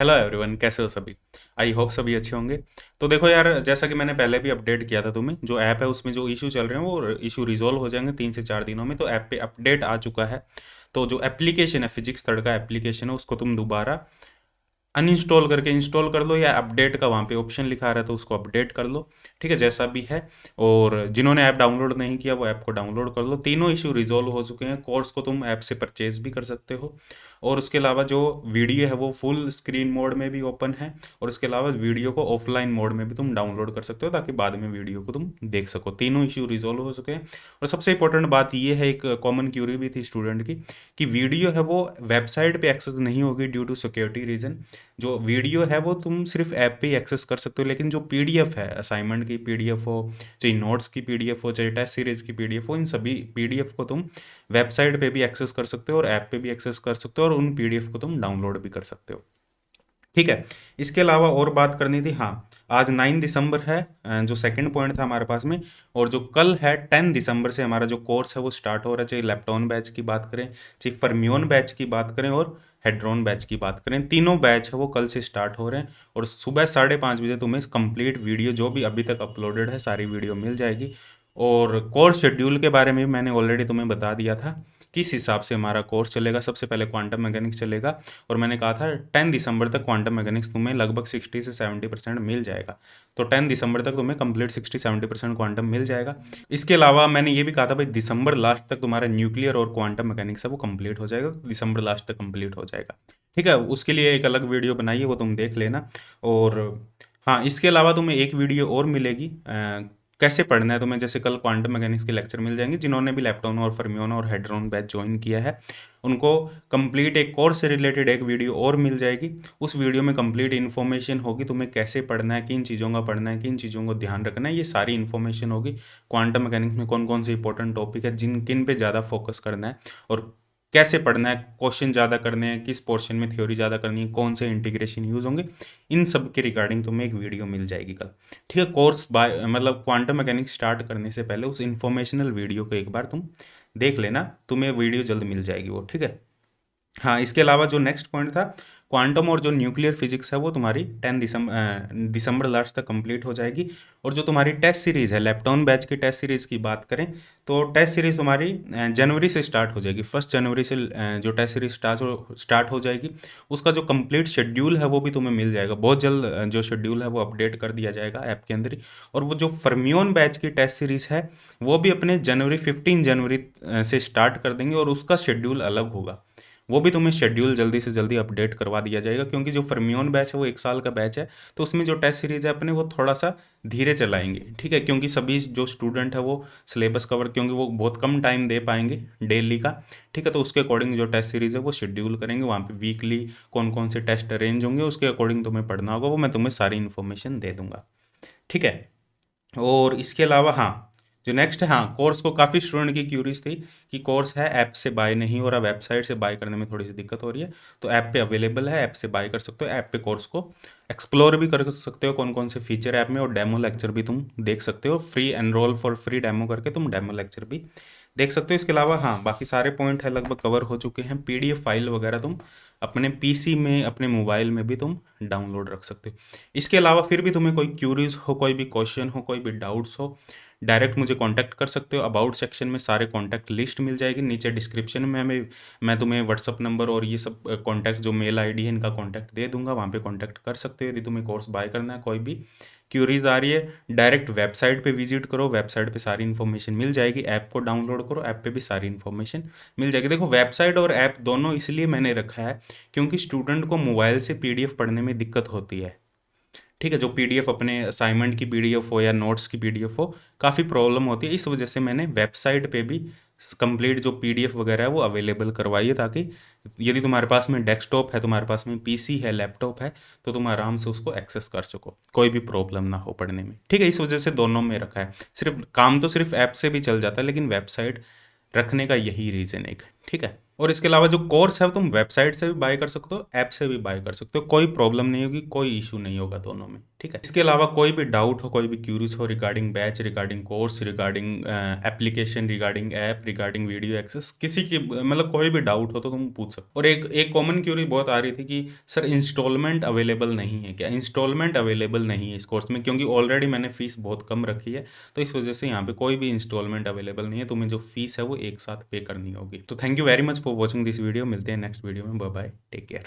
Hello everyone, कैसे हो सभी। आई होप सभी अच्छे होंगे। तो देखो यार, जैसा कि मैंने पहले भी अपडेट किया था तुम्हें, जो ऐप है उसमें जो इशू चल रहे हैं वो इशू रिजॉल्व हो जाएंगे 3 से 4 दिनों में। तो ऐप पे अपडेट आ चुका है। तो जो एप्लीकेशन है, फिजिक्स तड़का एप्लीकेशन है, उसको तुम दोबारा अनइंस्टॉल करके इंस्टॉल कर लो, या अपडेट का वहाँ पे ऑप्शन लिखा रहा है तो उसको अपडेट कर लो। ठीक है, जैसा भी है। और जिन्होंने ऐप डाउनलोड नहीं किया वो ऐप को डाउनलोड कर लो। तीनों इशू रिजॉल्व हो चुके हैं। कोर्स को तुम ऐप से परचेज भी कर सकते हो। और उसके अलावा जो वीडियो है वो फुल स्क्रीन मोड में भी ओपन है। और उसके अलावा वीडियो को ऑफलाइन मोड में भी तुम डाउनलोड कर सकते हो, ताकि बाद में वीडियो को तुम देख सको। तीनों इशू रिजॉल्व हो चुके हैं। और सबसे इंपॉर्टेंट बात ये है, एक कॉमन क्यूरी भी थी स्टूडेंट की, कि वीडियो है वो वेबसाइट पे एक्सेस नहीं होगी ड्यू टू सिक्योरिटी रीजन। जो वीडियो है वो तुम सिर्फ ऐप पे ही एक्सेस कर सकते हो, लेकिन जो पीडीएफ है, असाइनमेंट की पीडीएफ हो, चाहे नोट्स की पीडीएफ हो, चाहे टेस्ट सीरीज की पीडीएफ हो, इन सभी पीडीएफ को तुम वेबसाइट पे भी एक्सेस कर सकते हो और ऐप पे भी एक्सेस कर सकते हो, और उन पीडीएफ को तुम डाउनलोड भी कर सकते हो। ठीक है। इसके अलावा और बात करनी थी, हाँ, आज 9 दिसंबर है, जो सेकंड पॉइंट था हमारे पास में। और जो कल है 10 दिसंबर से हमारा जो कोर्स है वो स्टार्ट हो रहा है। चाहे लेप्टॉन बैच की बात करें, चाहे फर्मियोन बैच की बात करें, और हेड्रॉन बैच की बात करें, तीनों बैच है वो कल से स्टार्ट हो रहे हैं। और सुबह 5:30 बजे तुम्हें कंप्लीट वीडियो जो भी अभी तक अपलोडेड है सारी वीडियो मिल जाएगी। और कोर्स शेड्यूल के बारे में भी मैंने ऑलरेडी तुम्हें बता दिया था, किस हिसाब से हमारा कोर्स चलेगा। सबसे पहले क्वांटम मैकेनिक्स चलेगा। और मैंने कहा था 10 दिसंबर तक क्वांटम मैकेनिक्स तुम्हें लगभग 60 से 70% मिल जाएगा। तो 10 दिसंबर तक तुम्हें कंप्लीट 60-70% क्वांटम मिल जाएगा। इसके अलावा मैंने ये भी कहा था भाई, दिसंबर लास्ट तक तुम्हारा न्यूक्लियर और क्वांटम मैकेनिक्स है वो कंप्लीट हो जाएगा। तो दिसंबर लास्ट तक कंप्लीट हो जाएगा। ठीक है, उसके लिए एक अलग वीडियो बनाइए, वो तुम देख लेना। और हाँ, इसके अलावा तुम्हें एक वीडियो और मिलेगी, कैसे पढ़ना है तुम्हें। जैसे कल क्वांटम मैकेनिक्स के लेक्चर मिल जाएंगे, जिन्होंने भी लेप्टॉन और फर्मियोन और हेड्रॉन बैच ज्वाइन किया है उनको कंप्लीट एक कोर्स से रिलेटेड एक वीडियो और मिल जाएगी। उस वीडियो में कंप्लीट इन्फॉर्मेशन होगी, तुम्हें कैसे पढ़ना है, किन चीज़ों का पढ़ना है, किन चीज़ों को ध्यान रखना है, ये सारी इन्फॉर्मेशन होगी। क्वांटम मैकेनिक्स में कौन कौन से इंपॉर्टेंट टॉपिक है, जिन किन पे ज़्यादा फोकस करना है, और कैसे पढ़ना है, क्वेश्चन ज़्यादा करने हैं, किस पोर्शन में थ्योरी ज़्यादा करनी है, कौन से इंटीग्रेशन यूज़ होंगे, इन सब के रिगार्डिंग तुम्हें एक वीडियो मिल जाएगी कल। ठीक है, कोर्स बाय मतलब क्वांटम मैकेनिक्स स्टार्ट करने से पहले उस इन्फॉर्मेशनल वीडियो को एक बार तुम देख लेना, तुम्हें वीडियो जल्द मिल जाएगी वो। ठीक है। हाँ, इसके अलावा जो नेक्स्ट पॉइंट था, क्वांटम और जो न्यूक्लियर फिजिक्स है वो तुम्हारी 10 दिसंबर लास्ट तक कंप्लीट हो जाएगी। और जो तुम्हारी टेस्ट सीरीज़ है, लेप्टॉन बैच की टेस्ट सीरीज़ की बात करें, तो टेस्ट सीरीज़ तुम्हारी जनवरी से स्टार्ट हो जाएगी। 1 जनवरी से जो टेस्ट सीरीज स्टार्ट हो जाएगी, उसका जो कंप्लीट शेड्यूल है वो भी तुम्हें मिल जाएगा बहुत जल्द। जो शेड्यूल है वो अपडेट कर दिया जाएगा ऐप के अंदर ही। और वो जो फर्मियोन बैच की टेस्ट सीरीज़ है वो भी अपने 15 जनवरी से स्टार्ट कर देंगे, और उसका शेड्यूल अलग होगा। वो भी तुम्हें शेड्यूल जल्दी से जल्दी अपडेट करवा दिया जाएगा, क्योंकि जो फर्मियोन बैच है वो 1 साल का बैच है। तो उसमें जो टेस्ट सीरीज है अपने वो थोड़ा सा धीरे चलाएंगे। ठीक है, क्योंकि सभी जो स्टूडेंट है वो सिलेबस कवर, क्योंकि वो बहुत कम टाइम दे पाएंगे डेली का। ठीक है, तो उसके अकॉर्डिंग जो टेस्ट सीरीज है वो शेड्यूल करेंगे। वहाँ पे वीकली कौन कौन से टेस्ट अरेंज होंगे उसके अकॉर्डिंग तुम्हें पढ़ना होगा, वो मैं तुम्हें सारी इन्फॉर्मेशन दे दूंगा। ठीक है। और इसके अलावा हाँ, जो नेक्स्ट है, हाँ, कोर्स को काफ़ी स्टूडेंट की क्यूरीज थी कि कोर्स है ऐप से बाय नहीं हो रहा, वेबसाइट से बाय करने में थोड़ी सी दिक्कत हो रही है। तो ऐप पे अवेलेबल है, ऐप से बाय कर सकते हो। ऐप पे कोर्स को एक्सप्लोर भी कर सकते हो, कौन कौन से फीचर ऐप में, और डेमो लेक्चर भी तुम देख सकते हो। Free enrol for free demo करके तुम डेमो लेक्चर भी देख सकते हो। इसके अलावा हाँ, बाकी सारे पॉइंट है लगभग कवर हो चुके हैं। पीडीएफ फाइल वगैरह तुम अपने पीसी में, अपने मोबाइल में भी तुम डाउनलोड रख सकते हो। इसके अलावा फिर भी तुम्हें कोई क्यूरीज हो, कोई भी क्वेश्चन हो, कोई भी डाउट्स हो, डायरेक्ट मुझे कांटेक्ट कर सकते हो। अबाउट सेक्शन में सारे कांटेक्ट लिस्ट मिल जाएगी। नीचे डिस्क्रिप्शन में मैं तुम्हें व्हाट्सअप नंबर और ये सब कांटेक्ट, जो मेल आईडी है, इनका कांटेक्ट दे दूंगा। वहाँ पे कांटेक्ट कर सकते हो यदि तुम्हें कोर्स बाय करना है। कोई भी क्यूरीज आ रही है, डायरेक्ट वेबसाइट पे विजिट करो, वेबसाइट पे सारी इन्फॉर्मेशन मिल जाएगी। ऐप को डाउनलोड करो, ऐप पे भी सारी इन्फॉर्मेशन मिल जाएगी। देखो, वेबसाइट और ऐप दोनों इसलिए मैंने रखा है क्योंकि स्टूडेंट को मोबाइल से पीडीएफ पढ़ने में दिक्कत होती है। ठीक है, जो पीडीएफ अपने असाइनमेंट की पीडीएफ हो या नोट्स की पीडीएफ हो, काफ़ी प्रॉब्लम होती है। इस वजह से मैंने वेबसाइट पे भी कंप्लीट जो पीडीएफ वगैरह है वो अवेलेबल करवाई है, ताकि यदि तुम्हारे पास में डेस्कटॉप है, तुम्हारे पास में पीसी है, लैपटॉप है, तो तुम आराम से उसको एक्सेस कर सको, कोई भी प्रॉब्लम ना हो पढ़ने में। ठीक है, इस वजह से दोनों में रखा है। सिर्फ काम तो सिर्फ ऐप से भी चल जाता है, लेकिन वेबसाइट रखने का यही रीज़न है एक। ठीक है। और इसके अलावा जो कोर्स है तुम वेबसाइट से भी बाय कर सकते हो, ऐप से भी बाय कर सकते हो, कोई प्रॉब्लम नहीं होगी, कोई इशू नहीं होगा दोनों में, ठीक है। इसके अलावा कोई भी डाउट हो, कोई भी क्यूरीज हो regarding batch, regarding course, regarding application, regarding app, regarding video access, किसी की मतलब कोई भी डाउट हो तो तुम पूछ सकते हो। और एक कॉमन क्यूरी बहुत आ रही थी कि सर इंस्टॉलमेंट अवेलेबल नहीं है क्या? इंस्टॉलमेंट अवेलेबल नहीं है इस कोर्स में, क्योंकि ऑलरेडी मैंने फीस बहुत कम रखी है, तो इस वजह से यहाँ पे कोई भी इंस्टॉलमेंट अवेलेबल नहीं है, तुम्हें जो फीस है वो एक साथ पे करनी होगी। तो thank you very much for watching this video, मिलते हैं नेक्स्ट वीडियो में, बाय बाय, टेक केयर।